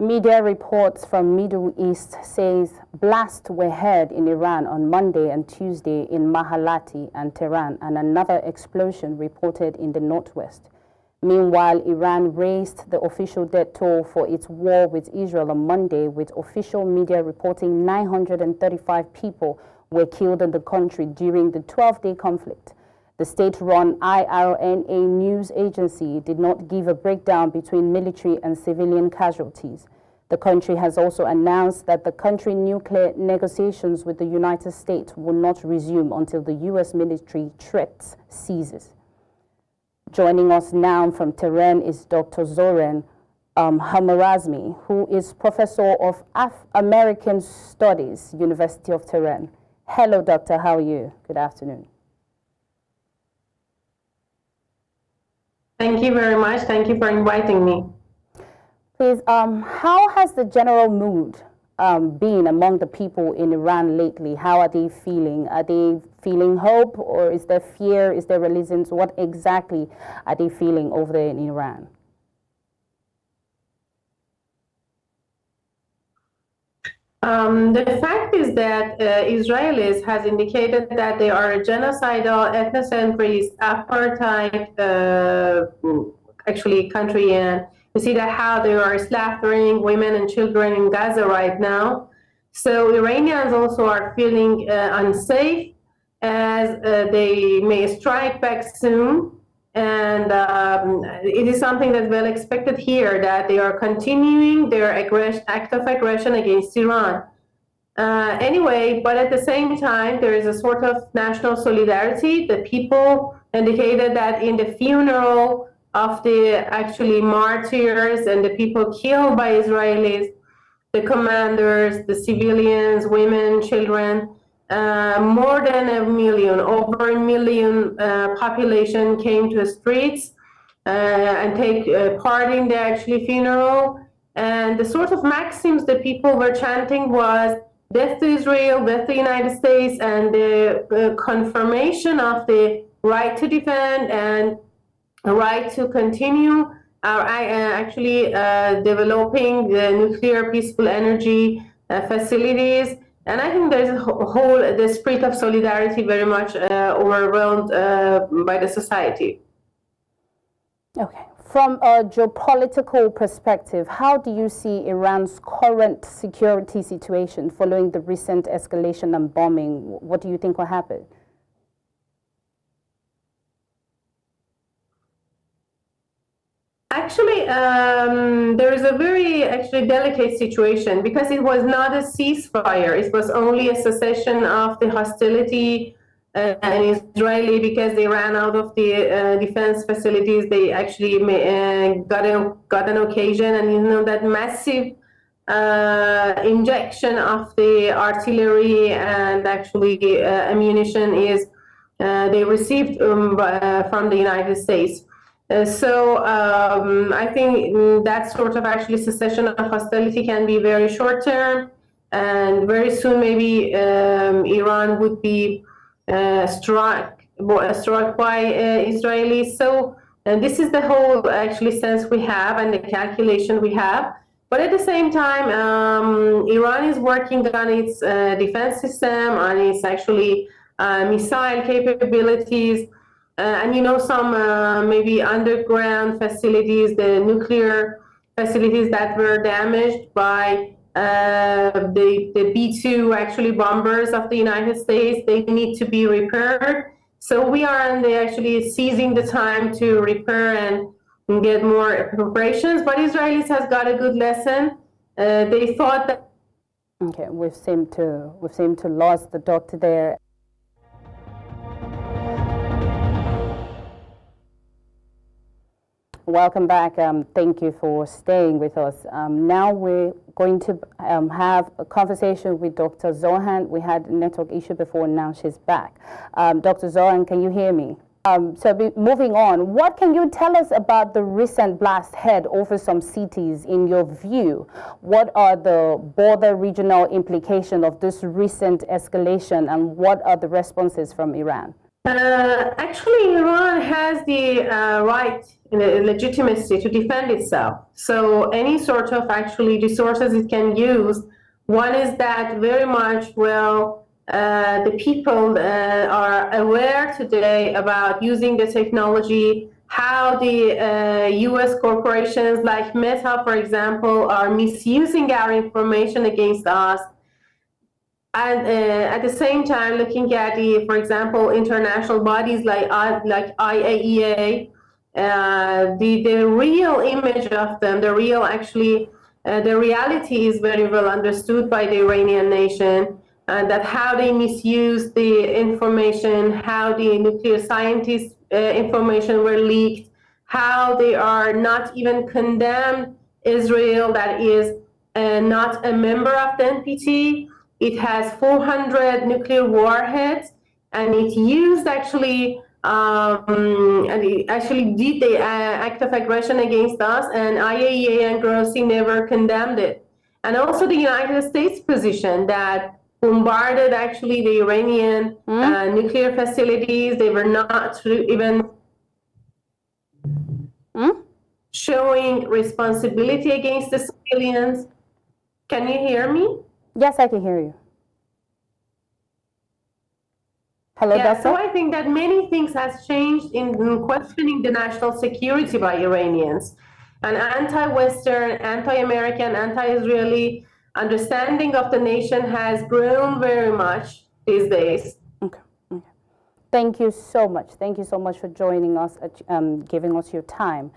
Media reports from Middle East says blasts were heard in Iran on Monday and Tuesday in Mahalati and Tehran, and another explosion reported in the northwest. Meanwhile, Iran raised the official death toll for its war with Israel on Monday, with official media reporting 935 people were killed in the country during the 12-day conflict. The state-run IRNA news agency did not give a breakdown between military and civilian casualties. The country has also announced that the country's nuclear negotiations with the United States will not resume until the U.S. military threat ceases. Joining us now from Tehran is Dr. Zohren Khwarazmi, who is Professor of American Studies, University of Tehran. Hello, Doctor. How are you? Good afternoon. Thank you very much. Thank you for inviting me. Please, how has the general mood been among the people in Iran lately? How are they feeling? Are they feeling hope, or is there fear? Is there resistance? What exactly are they feeling over there in Iran? The fact is that Israelis has indicated that they are a genocidal, ethnocentrist, apartheid actually country, and you see that how they are slaughtering women and children in Gaza right now. So Iranians also are feeling unsafe as they may strike back soon. And it is something that's well expected here, that they are continuing their act of aggression against Iran. Anyway, but at the same time, there is a sort of national solidarity. The people indicated that in the funeral of the actually martyrs and the people killed by Israelis, the commanders, the civilians, women, children, more than a million, over a million population came to the streets and take part in the actually funeral. And the sort of maxims that people were chanting was death to Israel, death to the United States, and the confirmation of the right to defend and a right to continue our actually developing the nuclear peaceful energy facilities. And I think there's the spirit of solidarity very much overwhelmed by the society. Okay. From a geopolitical perspective, how do you see Iran's current security situation following the recent escalation and bombing? What do you think will happen? Actually, there is a very delicate situation because it was not a ceasefire. It was only a cessation of the hostility and Israeli, because they ran out of the defense facilities. They actually got an occasion, and you know that massive injection of the artillery and actually ammunition is they received from the United States. So I think that sort of actually cessation of hostility can be very short term, and very soon maybe Iran would be struck by Israelis. So this is the whole actually sense we have and the calculation we have. But at the same time, Iran is working on its defense system, on its actually missile capabilities. And you know, some maybe underground facilities, the nuclear facilities that were damaged by the B-2 actually bombers of the United States, they need to be repaired. So we are actually seizing the time to repair and get more preparations. But Israelis has got a good lesson. They thought that. Okay, we've seemed to lose the doctor there. Welcome back. Thank you for staying with us. Now we're going to have a conversation with Dr. Zoran. We had a network issue before, now she's back. Dr. Zoran, can you hear me? Moving on, what can you tell us about the recent blast heard over some cities in your view? What are the border regional implications of this recent escalation, and what are the responses from Iran? Actually, Iran has the right, the legitimacy to defend itself. So any sort of actually resources it can use. One is that very much the people are aware today about using the technology, how the US corporations like Meta, for example, are misusing our information against us. And at the same time, looking at the, for example, international bodies like IAEA, the real image of them, the reality is very well understood by the Iranian nation, and that how they misuse the information, how the nuclear scientists' information were leaked, how they are not even condemned Israel, that is not a member of the NPT. It has 400 nuclear warheads, and it used actually, and it actually did the act of aggression against us, and IAEA and Grossi never condemned it. And also the United States position that bombarded actually the Iranian nuclear facilities. They were not even showing responsibility against the civilians. Can you hear me? Yes, I can hear you. Hello, yeah, Doctor? So I think that many things has changed in questioning the national security by Iranians. An anti-Western, anti-American, anti-Israeli understanding of the nation has grown very much these days. Okay. Thank you so much. Thank you so much for joining us, giving us your time.